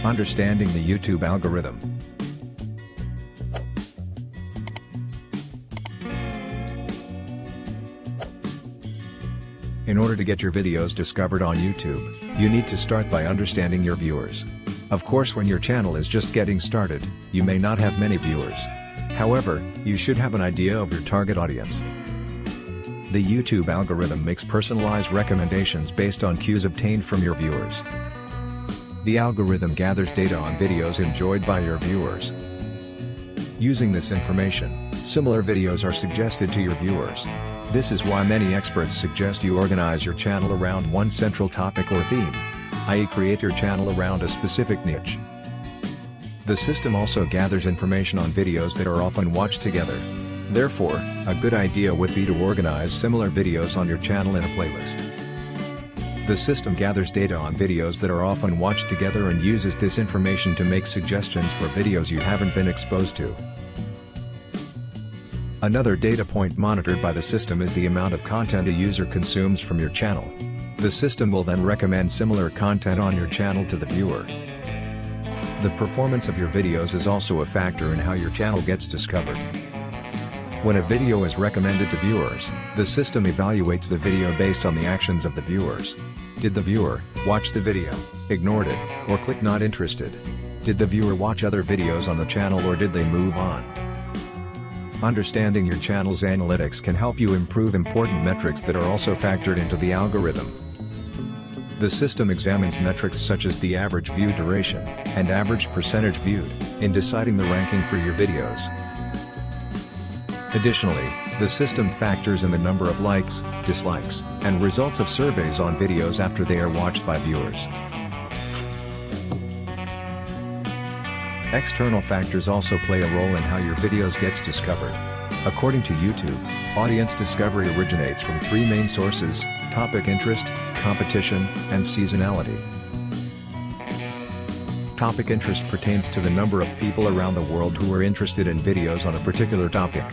Understanding the YouTube algorithm. In order to get your videos discovered on YouTube, you need to start by understanding your viewers. Of course, when your channel is just getting started, you may not have many viewers. However, you should have an idea of your target audience. The YouTube algorithm makes personalized recommendations based on cues obtained from your viewers. The algorithm gathers data on videos enjoyed by your viewers. Using this information, similar videos are suggested to your viewers. This is why many experts suggest you organize your channel around one central topic or theme, i.e., create your channel around a specific niche. The system also gathers information on videos that are often watched together. Therefore, a good idea would be to organize similar videos on your channel in a playlist. The system gathers data on videos that are often watched together and uses this information to make suggestions for videos you haven't been exposed to. Another data point monitored by the system is the amount of content a user consumes from your channel. The system will then recommend similar content on your channel to the viewer. The performance of your videos is also a factor in how your channel gets discovered. When a video is recommended to viewers, the system evaluates the video based on the actions of the viewers. Did the viewer watch the video, ignored it, or click not interested? Did the viewer watch other videos on the channel, or did they move on? Understanding your channel's analytics can help you improve important metrics that are also factored into the algorithm. The system examines metrics such as the average view duration and average percentage viewed in deciding the ranking for your videos. Additionally, the system factors in the number of likes, dislikes, and results of surveys on videos after they are watched by viewers. External factors also play a role in how your videos gets discovered. According to YouTube, audience discovery originates from three main sources: topic interest, competition, and seasonality. Topic interest pertains to the number of people around the world who are interested in videos on a particular topic.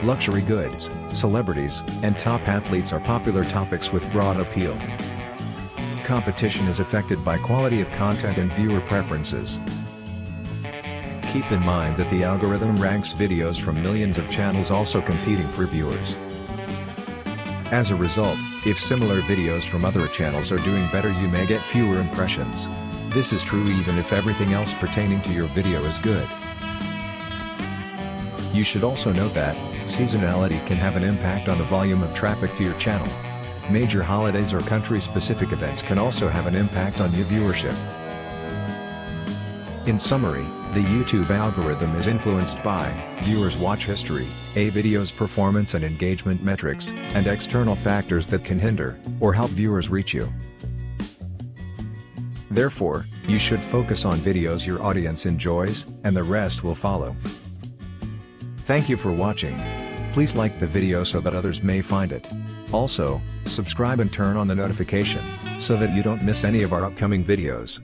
Luxury goods, celebrities, and top athletes are popular topics with broad appeal. Competition is affected by quality of content and viewer preferences. Keep in mind that the algorithm ranks videos from millions of channels also competing for viewers. As a result, if similar videos from other channels are doing better, you may get fewer impressions. This is true even if everything else pertaining to your video is good. You should also note that seasonality can have an impact on the volume of traffic to your channel. Major holidays or country-specific events can also have an impact on your viewership. In summary, the YouTube algorithm is influenced by viewers' watch history, a video's performance and engagement metrics, and external factors that can hinder or help viewers reach you. Therefore, you should focus on videos your audience enjoys, and the rest will follow. Thank you for watching. Please like the video so that others may find it. Also, subscribe and turn on the notification so that you don't miss any of our upcoming videos.